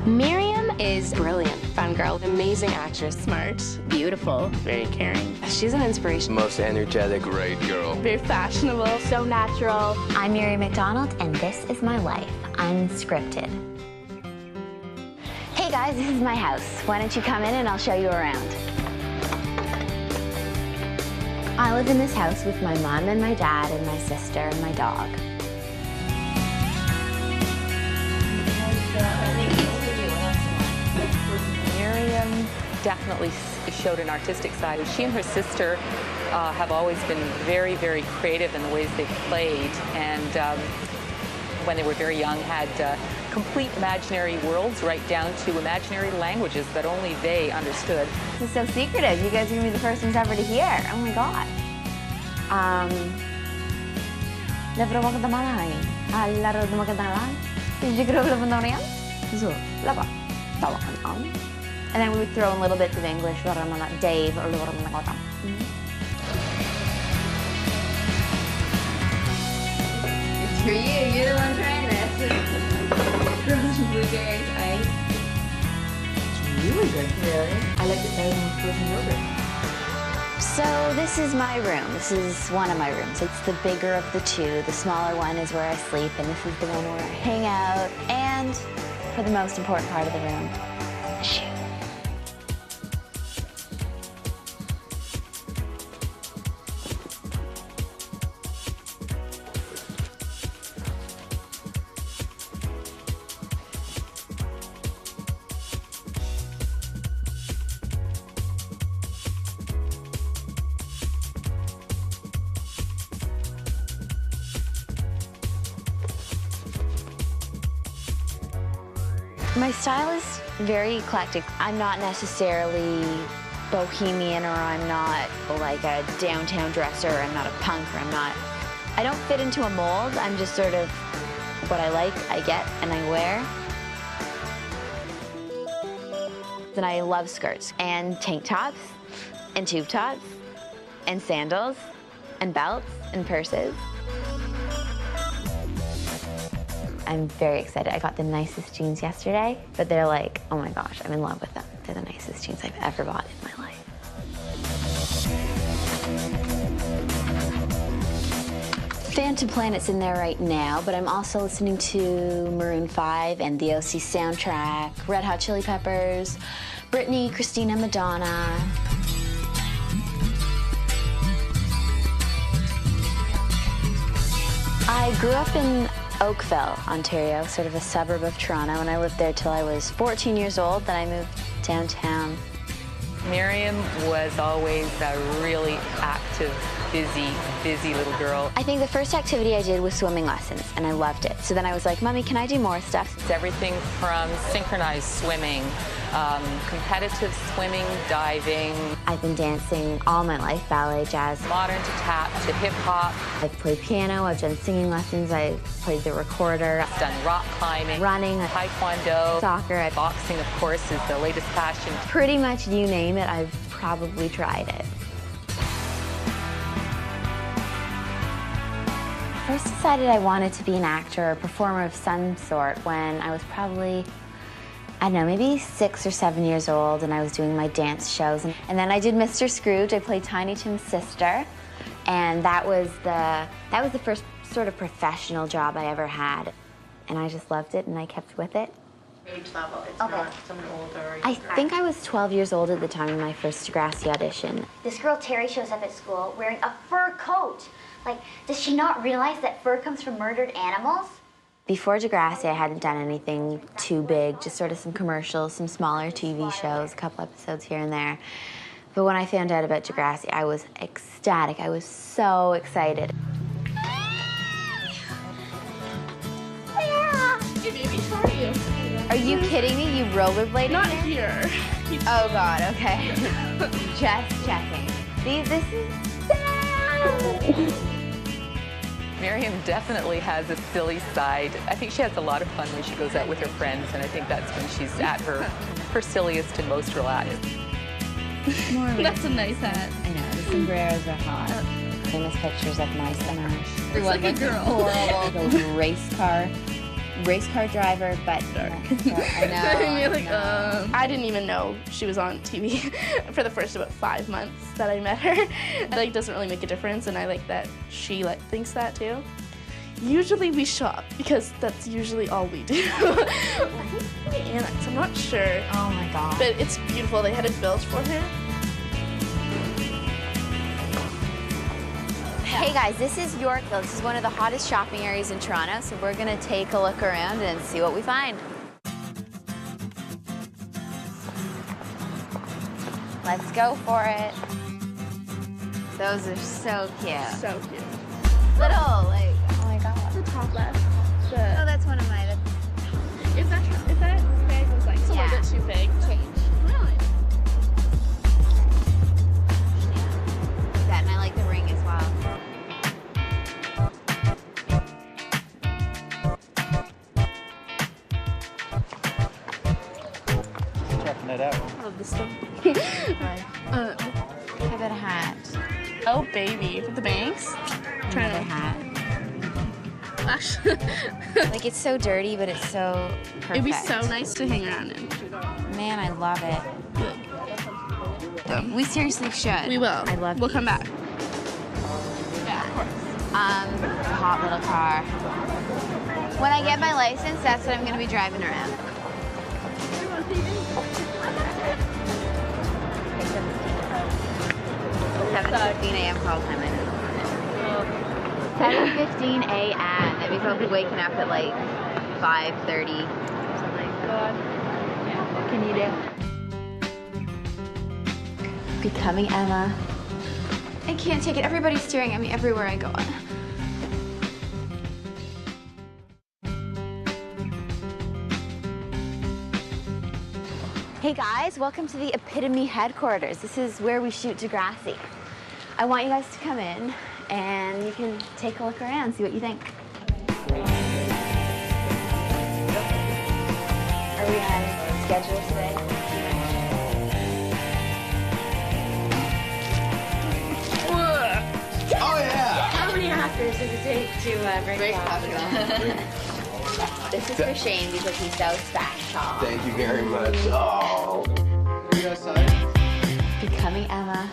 Miriam is brilliant, fun girl, amazing actress, Smart, beautiful, very caring. she's an inspiration. Most energetic, great girl. Very fashionable. So natural. I'm Miriam McDonald, and this is my life, unscripted. Hey guys, this is my house. Why don't you come in and I'll show you around. I live in this house with my mom and my dad and my sister and my dog. Miriam definitely showed an artistic side. She and her sister have always been very, very creative in the ways they've played, and when they were very young had complete imaginary worlds right down to imaginary languages that only they understood. This is so secretive. You guys are gonna be the first ones ever to hear. Oh my God. And then we would throw in little bits of English, Dave, or It's for you. You're the one trying this. Frozen blueberries ice. It's really good. Really? I like it better than frozen yogurt. So this is my room. This is one of my rooms. It's the bigger of the two. The smaller one is where I sleep, and this is the one where I hang out. And for the most important part of the room, the shoe. My style is very eclectic. I'm not necessarily bohemian, or I'm not like a downtown dresser, I'm not a punk, or I don't fit into a mold. I'm just sort of what I like, I get, and I wear. And I love skirts, and tank tops, and tube tops, and sandals, and belts, and purses. I'm very excited. I got the nicest jeans yesterday, but they're like, oh my gosh, I'm in love with them. They're the nicest jeans I've ever bought in my life. Phantom Planet's in there right now, but I'm also listening to Maroon 5 and the OC soundtrack, Red Hot Chili Peppers, Britney, Christina, Madonna. I grew up in Oakville, Ontario, sort of a suburb of Toronto, and I lived there till I was 14 years old. Then I moved downtown. Miriam was always a really active, busy little girl. I think the first activity I did was swimming lessons, and I loved it. So then I was like, Mommy, can I do more stuff? It's everything from synchronized swimming, competitive swimming, diving. I've been dancing all my life, ballet, jazz. Modern to tap to hip hop. I've played piano, I've done singing lessons, I've played the recorder. I've done rock climbing, running, taekwondo, soccer. Boxing, of course, is the latest fashion. Pretty much you name it, I've probably tried it. I first decided I wanted to be an actor or performer of some sort when I was probably, I don't know, maybe 6 or 7 years old, and I was doing my dance shows. And then I did Mr. Scrooge. I played Tiny Tim's sister, and that was the first sort of professional job I ever had. And I just loved it, and I kept with it. Age level, it's Okay. not someone older. I think I was 12 years old at the time of my first Degrassi audition. This girl, Terry, shows up at school wearing a fur coat. Like, does she not realize that fur comes from murdered animals? Before Degrassi, I hadn't done anything too big, just sort of some commercials, some smaller TV shows, a couple episodes here and there. But when I found out about Degrassi, I was ecstatic. I was so excited. Hey, baby, how are you? Are you kidding me? You rollerblading? Not here. Oh God, okay. Just checking. See, this is Miriam definitely has a silly side. I think she has a lot of fun when she goes out with her friends, and I think that's when she's at her silliest and most relaxed. That's a nice hat. I know, the sombreros are hot. Famous pictures of my summer. Looks like a girl. Horrible, those race car race car driver, but Dark. I know. I didn't even know she was on TV for the first about 5 months that I met her. It doesn't really make a difference, and I like that she thinks that too. Usually we shop because that's usually all we do. Annex, I'm not sure. Oh my god. But it's beautiful. They had it built for her. Hey guys, this is Yorkville. This is one of the hottest shopping areas in Toronto, so we're gonna take a look around and see what we find. Let's go for it. Those are so cute. So cute. Little, like, oh my god. The top left. Oh, that's one of mine. If that bag was like a little bit too big, change. Really? That, and I like the ring as well. Checking it out. I love this stuff. How about a hat? Oh, baby. With the bangs? Another hat. Actually, Like, it's so dirty, but it's so perfect. it'd be so nice to hang around in. Man, I love it. We seriously should. We will. I love We'll these. come back. Yeah, of course. Hot little car. When I get my license, that's what I'm going to be driving around. 7:15 a.m. call time, I know. 7:15 a.m. That means I'll be waking up at like 5:30 or something. What can you do? Becoming Emma. I can't take it. Everybody's staring at me everywhere I go. Hey guys, welcome to the Epitome headquarters. This is where we shoot Degrassi. I want you guys to come in and you can take a look around, see what you think. Are we on schedule today? Oh yeah! How many actors does it take to break popular? This is for Shane because he's so special. Thank you very much. Oh. Are you outside? Becoming Emma.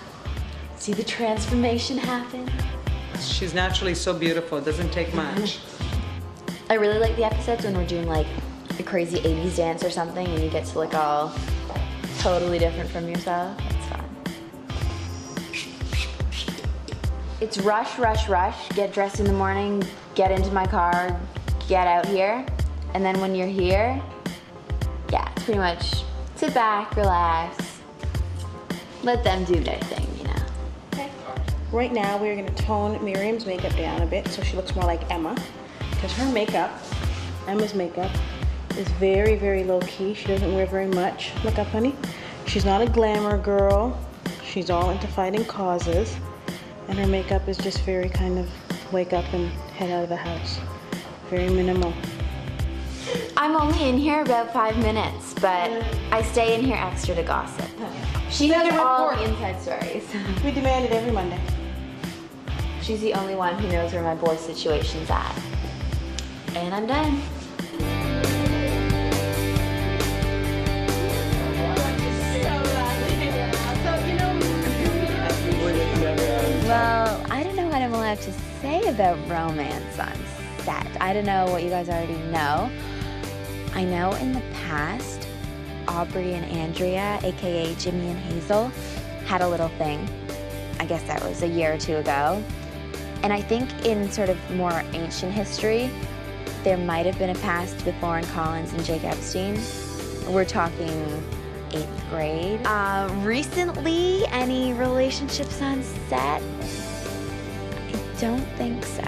See the transformation happen? She's naturally so beautiful. It doesn't take much. I really like the episodes when we're doing like a crazy 80s dance or something and you get to look all totally different from yourself. It's fun. It's rush, rush, rush. Get dressed in the morning, get into my car, get out here. And then when you're here, yeah, it's pretty much sit back, relax, let them do their thing, you know. Okay. Right now, we're going to tone Miriam's makeup down a bit so she looks more like Emma. Because her makeup, Emma's makeup, is very, very low key. She doesn't wear very much. Look up, honey. She's not a glamour girl. She's all into fighting causes. And her makeup is just very kind of wake up and head out of the house. Very minimal. I'm only in here about 5 minutes, but I stay in here extra to gossip. She knows all the inside stories. We demand it every Monday. She's the only one who knows where my boy situation's at. And I'm done. Well, I don't know what I'm allowed to say about romance on set. I don't know what you guys already know. I know in the past, Aubrey and Andrea, aka Jimmy and Hazel, had a little thing. I guess that was a year or two ago. And I think in sort of more ancient history, there might have been a past with Lauren Collins and Jake Epstein. We're talking 8th grade. Recently, any relationships on set? I don't think so.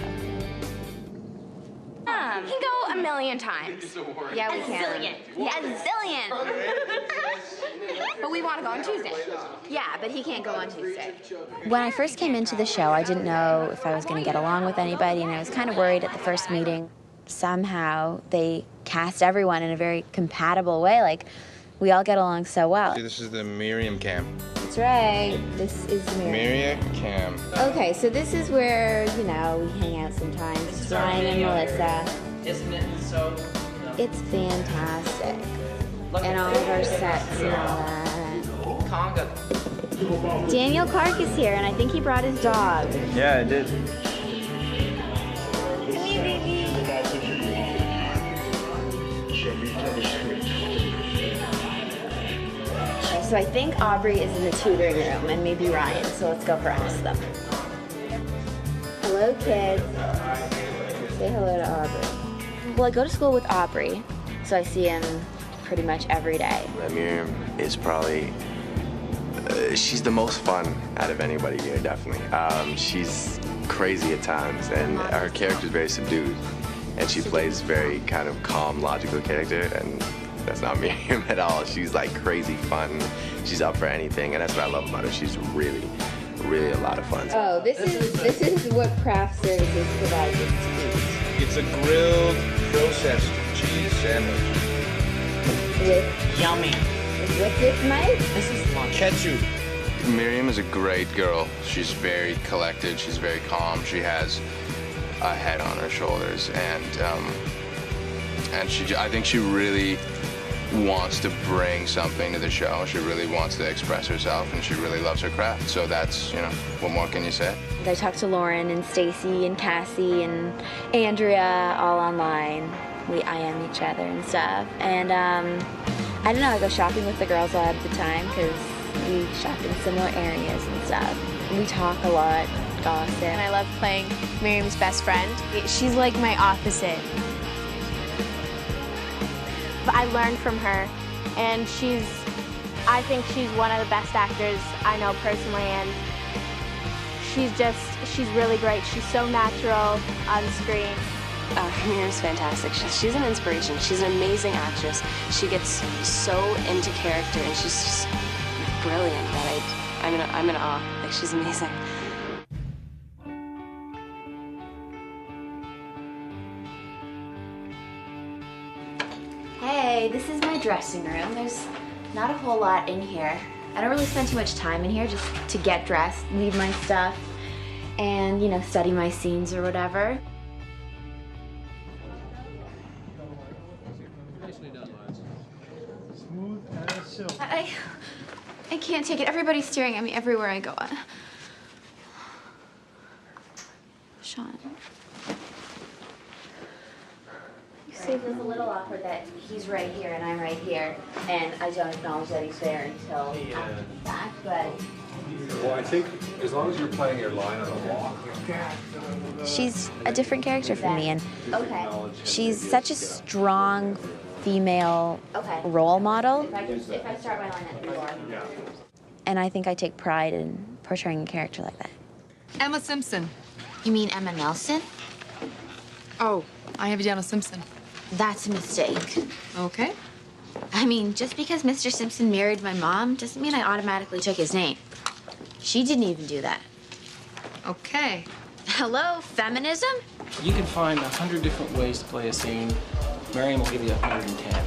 He can go a million times. Yeah, we can. Zillion. Yeah, a zillion. But we want to go on Tuesday. Yeah, but he can't go on Tuesday. When I first came into the show, I didn't know if I was going to get along with anybody, and I was kind of worried at the first meeting. Somehow, they cast everyone in a very compatible way. Like, we all get along so well. This is the Miriam cam. That's right. This is Miriam cam. Okay, so this is where, you know, we hang out sometimes. It's Ryan and Melissa. Isn't it so It's fantastic. And all of our sets and all that. Daniel Clark is here, and I think he brought his dog. Yeah, I did. Come here, baby. So I think Aubrey is in the tutoring room, and maybe Ryan, so let's go for ask them. Hello, kids. Say hello to Aubrey. Well, I go to school with Aubrey, so I see him pretty much every day. Miriam is probably, she's the most fun out of anybody here, definitely. She's crazy at times, and her character is very subdued. And she plays very kind of calm, logical character, and that's not Miriam at all. She's like crazy fun. She's up for anything, and that's what I love about her. She's really a lot of fun. Oh, this is what craft services provides us to eat. It's a grilled, processed cheese sandwich. With Yummy. what's this, Mike? This is lunch. Ketchup. Miriam is a great girl. She's very collected. She's very calm. She has a head on her shoulders, and I think she really wants to bring something to the show. She really wants to express herself, and she really loves her craft. So that's, you know, what more can you say? I talk to Lauren and Stacy and Cassie and Andrea all online. We IM each other and stuff. And I don't know, I go shopping with the girls a lot of the time because we shop in similar areas and stuff. We talk a lot, gossip. And I love playing Miriam's best friend. She's like my opposite. But I learned from her, and I think she's one of the best actors I know personally, and she's really great. She's so natural on screen. Miriam's fantastic. She's an inspiration. She's an amazing actress. She gets so into character, and she's just brilliant that I'm in awe. Like, she's amazing. Hey, this is my dressing room. There's not a whole lot in here. I don't really spend too much time in here, just to get dressed, leave my stuff, and, you know, study my scenes or whatever. I can't take it. Everybody's staring at me everywhere I go. Sean. It feels a little awkward that he's right here and I'm right here, and I don't acknowledge that he's there until after the fact, but... Well, I think as long as you're playing your line on the walk. She's a different character for me, and she's such a strong female role model. If I start my line at the door. And I think I take pride in portraying a character like that. Emma Simpson. You mean Emma Nelson? Oh, I have you down as Simpson. That's a mistake. Okay. I mean, just because Mr. Simpson married my mom doesn't mean I automatically took his name. She didn't even do that. Okay. Hello, feminism? You can find 100 different ways to play a scene. Miriam will give you 110.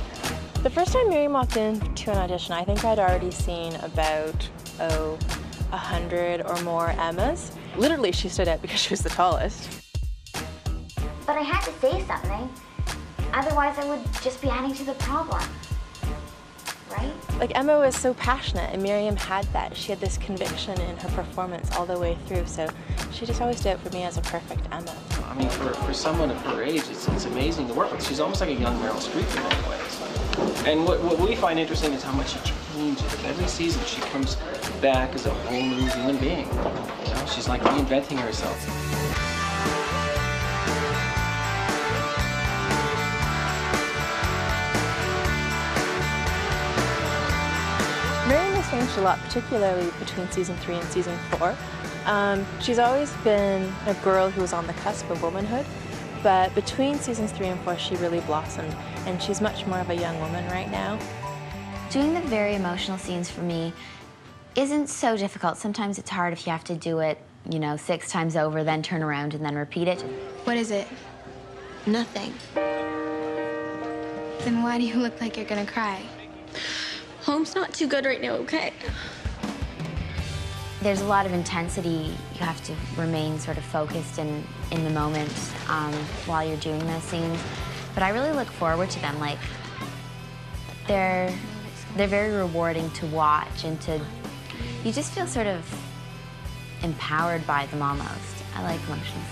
The first time Miriam walked into an audition, I think I'd already seen about, 100 or more Emmas. Literally, she stood out because she was the tallest. But I had to say something. Otherwise, I would just be adding to the problem. Right? Like, Emma was so passionate, and Miriam had that. She had this conviction in her performance all the way through, so she just always stood out for me as a perfect Emma. I mean, for someone of her age, it's amazing to work with. She's almost like a young Meryl Streep in many ways. And what we find interesting is how much she changes. Every season, she comes back as a whole new human being. You know, she's like reinventing herself. Miriam has changed a lot, particularly between season 3 and season 4. She's always been a girl who was on the cusp of womanhood, but between seasons 3 and 4, she really blossomed, and she's much more of a young woman right now. Doing the very emotional scenes for me isn't so difficult. Sometimes it's hard if you have to do it, you know, 6 times over, then turn around and then repeat it. What is it? Nothing. Then why do you look like you're gonna cry? Home's not too good right now, okay? There's a lot of intensity. You have to remain sort of focused and in the moment while you're doing those scenes. But I really look forward to them. Like, they're very rewarding to watch, and you just feel sort of empowered by them almost. I like emotions.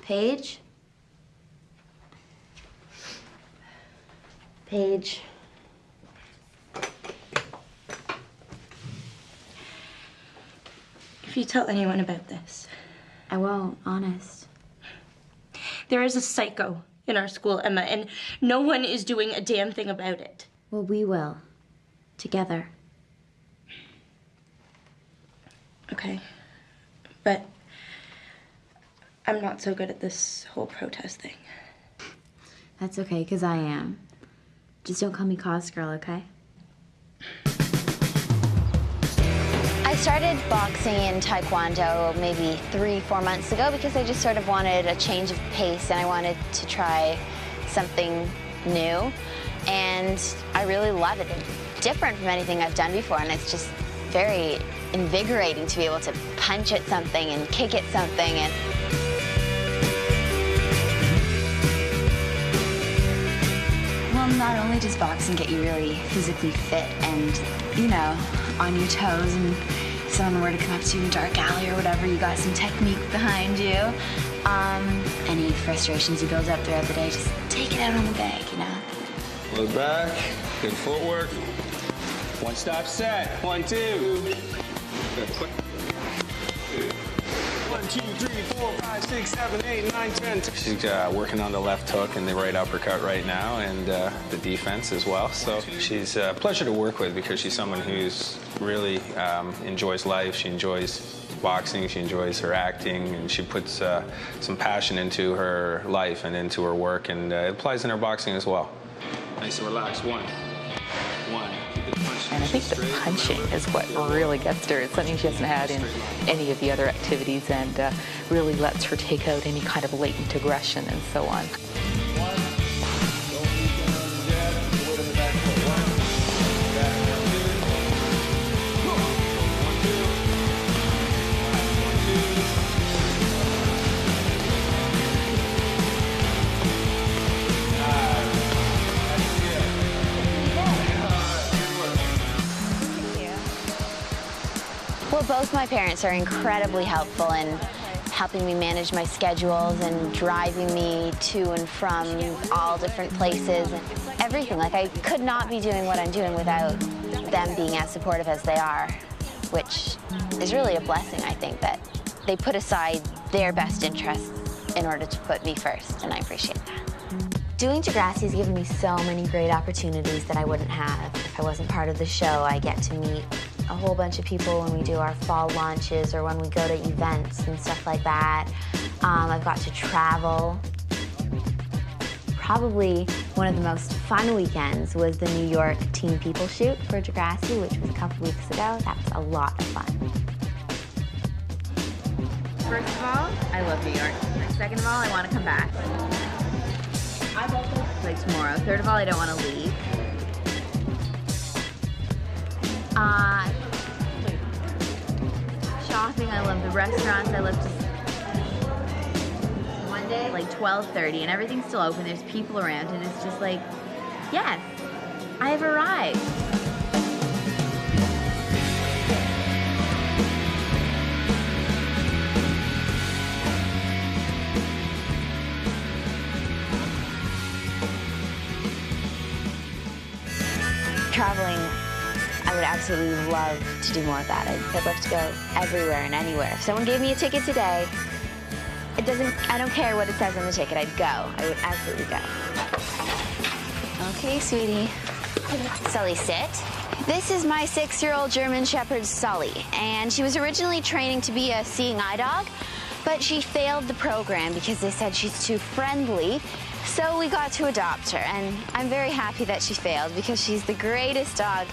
Paige? Paige. If you tell anyone about this, I won't, honest. There is a psycho in our school, Emma, and no one is doing a damn thing about it. Well, we will. Together. Okay. But I'm not so good at this whole protest thing. That's okay, because I am. Just don't call me Cause Girl, okay? I started boxing and taekwondo maybe 3-4 months ago because I just sort of wanted a change of pace and I wanted to try something new. And I really love it. It's different from anything I've done before, and it's just very invigorating to be able to punch at something and kick at something. And well, not only does boxing get you really physically fit and, you know, on your toes, and if someone were to come up to you in a dark alley or whatever, you got some technique behind you. Any frustrations you build up throughout the day, just take it out on the bag, you know? Look back, good footwork. One stop set, 1, 2. Good, quick. 1, 2, 3, 4, 5, 6, 7, 8, 9, 10. She's working on the left hook and the right uppercut right now, and the defense as well. So she's a pleasure to work with because she's someone who's really enjoys life. She enjoys boxing, she enjoys her acting, and she puts some passion into her life and into her work, and it applies in her boxing as well. Nice and relaxed. 1. And I think the punching is what really gets her. It's something she hasn't had in any of the other activities, and really lets her take out any kind of latent aggression and so on. Well, both my parents are incredibly helpful in helping me manage my schedules and driving me to and from all different places and everything. Like, I could not be doing what I'm doing without them being as supportive as they are, which is really a blessing, I think, that they put aside their best interests in order to put me first, and I appreciate that. Doing Degrassi has given me so many great opportunities that I wouldn't have if I wasn't part of the show. I get to meet a whole bunch of people when we do our fall launches or when we go to events and stuff like that. I've got to travel. Probably one of the most fun weekends was the New York Teen People shoot for Degrassi, which was a couple weeks ago. That was a lot of fun. First of all, I love New York. Second of all, I want to come back. Like tomorrow. Third of all, I don't want to leave. Shopping, I love the restaurants. I love just one day, like 12:30, and everything's still open. There's people around, and it's just like, yes, I have arrived. Traveling, I would absolutely love to do more of that. I'd love to go everywhere and anywhere. If someone gave me a ticket today, I don't care what it says on the ticket, I'd go. I would absolutely go. Okay, sweetie. Sully, sit. This is my 6-year-old German Shepherd, Sully, and she was originally training to be a seeing eye dog, but she failed the program because they said she's too friendly. So we got to adopt her, and I'm very happy that she failed because she's the greatest dog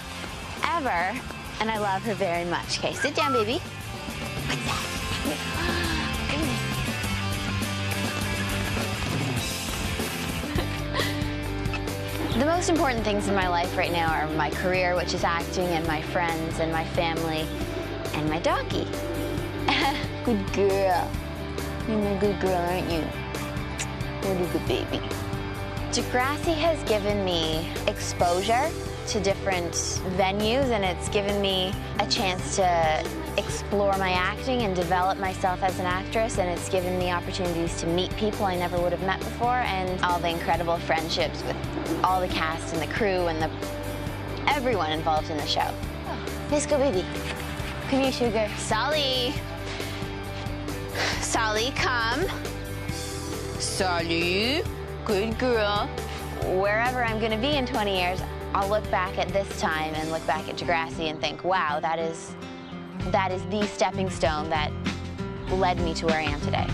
ever, and I love her very much. Okay, sit down, baby. What's that? The most important things in my life right now are my career, which is acting, and my friends, and my family, and my doggy. Good girl. You're a good girl, aren't you? What a good baby. Degrassi has given me exposure to different venues, and it's given me a chance to explore my acting and develop myself as an actress, and it's given me opportunities to meet people I never would have met before, and all the incredible friendships with all the cast and the crew and everyone involved in the show. Oh, let's go, baby. Come here, sugar. Sally. Sally, come. Sally. Good girl. Wherever I'm gonna be in 20 years, I'll look back at this time and look back at Degrassi and think, wow, that is the stepping stone that led me to where I am today.